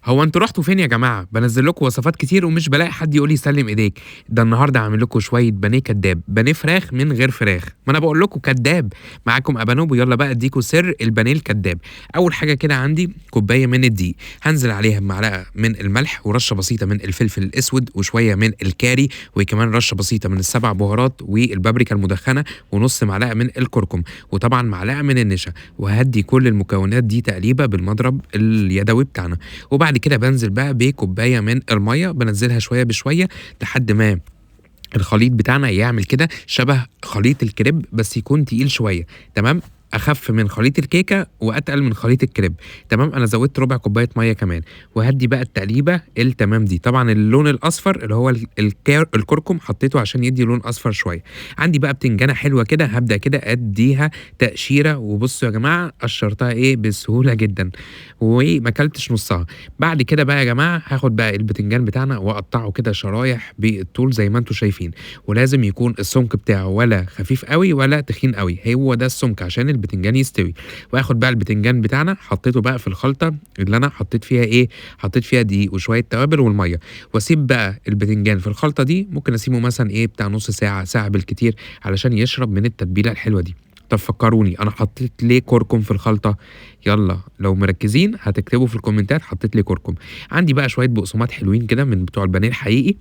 هو أنتم رحتوا فين يا جماعة؟ بانزّل لكم وصفات كتير ومش بالاقي حد يقول لي سلِّم إيديك، ده النهارده هاعمل لكم شوية بانيه كدّاب، بانيه فراخ من غير فراخ، ما أنا باقول لكم كدّاب، معاكم أبانوب ويالّا بقى أدّيكم سر البانيه الكدّاب. أول حاجة كده عندي كوباية من الدقيق، هانزل عليها بمعلقة من الملح ورشة بسيطة من الفلفل الأسود وشوية من الكاري وكمان رشة بسيطة من السبع بهارات والبابريكا المدخنة ونُص معلقة من الكركم وطبعًا معلقة من النشا، وهادّي كل المكونات دي تقليبة بالمضرب اليدوي بتاعنا. وبعد كده بانزل بقى بكوباية من المَيّة، بانزّلها شوية بشوية لحد ما الخليط بتاعنا يعمل كده شبه خليط الكريب بس يكون تقيل شوية، تمام، أخف من خليط الكيكة وأتقل من خليط الكريب، تمام، أنا زوّدت ربع كوباية مَيّة كمان، وهادّي بقى التقليبة التمام دي، طبعًا اللون الأصفر اللي هو الكركم حطيته عشان يدّي لون أصفر شوية، عندي بقى بتنجانة حلوة كده هابدأ كده أدّيها تقشيرة، وبُصّوا يا جماعة قشّرتها إيه بسهولة جدًا، وما كلتش نُصّها، بعد كده بقى يا جماعة هاخد بقى البتنجان بتاعنا وأقطّعه كده شرايح بالطول زي ما أنتم شايفين. ولازم يكون السمك بتاعه ولا خفيف أوي ولا تخين أوي، هو ده السمك عشان البتنجان يستوي، وآخد بقى البتنجان بتاعنا حطيته بقى في الخلطة اللي أنا حطيت فيها إيه، حطيت فيها دقيق وشوية توابل والمَيّة، وأسيب بقى البتنجان في الخلطة دي ممكن أسيبه مثلًا إيه بتاع نُص ساعة، ساعة بالكتير علشان يشرب من التتبيلة الحلوة دي. طب فكروني أنا حطيت ليه كركم في الخلطة؟ يالّا لو مركزين هتكتبوا في الكومنتات حطيت ليه كركم. عندي بقى شوية بقسماط حلوين كده من بتوع البانيه الحقيقي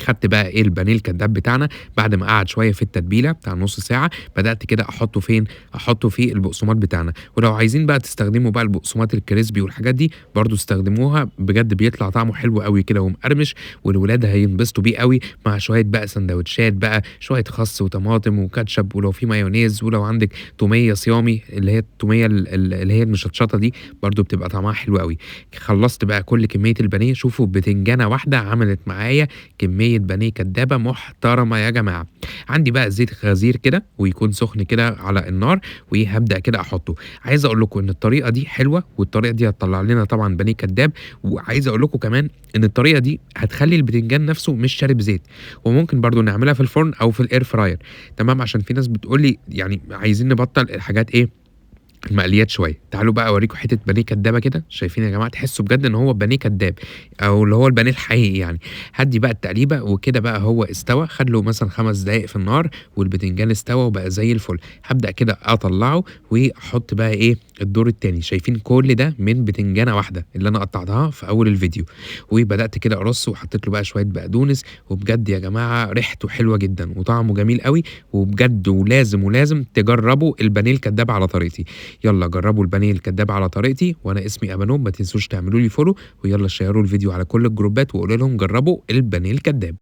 خدت بقى إيه البانيه الكدّاب بتاعنا بعد ما قعد شوية في التتبيلة بتاع نُص ساعة، بدأت كده أحطّه فين، أحطّه في البقسماط بتاعنا، ولو عايزين بقى تستخدموا بقى البقسماط الكريسبي والحاجات دي برضه استخدموها، بجد بيطلع طعمه حلو أوي كده ومقرمش، والولاد هينبسطوا بيه أوي مع شوية بقى ساندوتشات بقى، شوية خس وطماطم وكاتشب ولو في مايونيز ولو عندِك تومية صيامي اللي هي التومية اللي هي المشطشطة دي برضه بتبقى طعمها حلو أوي. خلّصت بقى كل كمية البانيه، شوفوا بتنجانة واحدة عملت معايا كمية بانيه كدابة محترمة يا جماعة. عندي بقى زيت غزير كده ويكون سخن كده على النار وهابدأ كده أحطه. عايز أقول لكم إن الطريقة دي حلوة والطريقة دي هتطلّع لنا طبعًا بانيه كداب، وعايز أقول لكم كمان إن الطريقة دي هتخلّي البتنجان نفسه مش شارب زيت، وممكن برضه نعملها في الفرن أو في الair fryer تمام، عشان في ناس بتقول لي يعني عايزين نبطّل الحاجات إيه المقليات شوية، تعالوا بقى أوريكم حتة بانيه كدابة كده، شايفين يا جماعة تحسوا بجد إن هو بانيه كداب، أو اللي هو البانيه الحقيقي يعني، هادّي بقى التقليبة وكده بقى هو استوى، خد له مثلًا 5 دقايق في النار والبتنجان استوى وبقى زي الفل، هابدأ كده أطلّعه وأحط بقى إيه الدور التاني، شايفين كل ده من بتنجانة واحدة اللي أنا قطعتها في أول الفيديو، وبدأت كده أرص وحطيت له بقى شوية بقدونس، وبجد يا جماعة ريحته حلوة جدًا وطعمه جميل أوي، وبجد ولازم تجربوا البانيه الكداب على طريقتي. يالّا جرّبوا البانيه الكدّاب على طريقتي، وأنا اسمي أبانوب، ما تنسوش تعملوا لي follow ويالّا شيّروا الفيديو على كل الجروبات وقولوا لهم جرّبوا البانيه الكدّاب.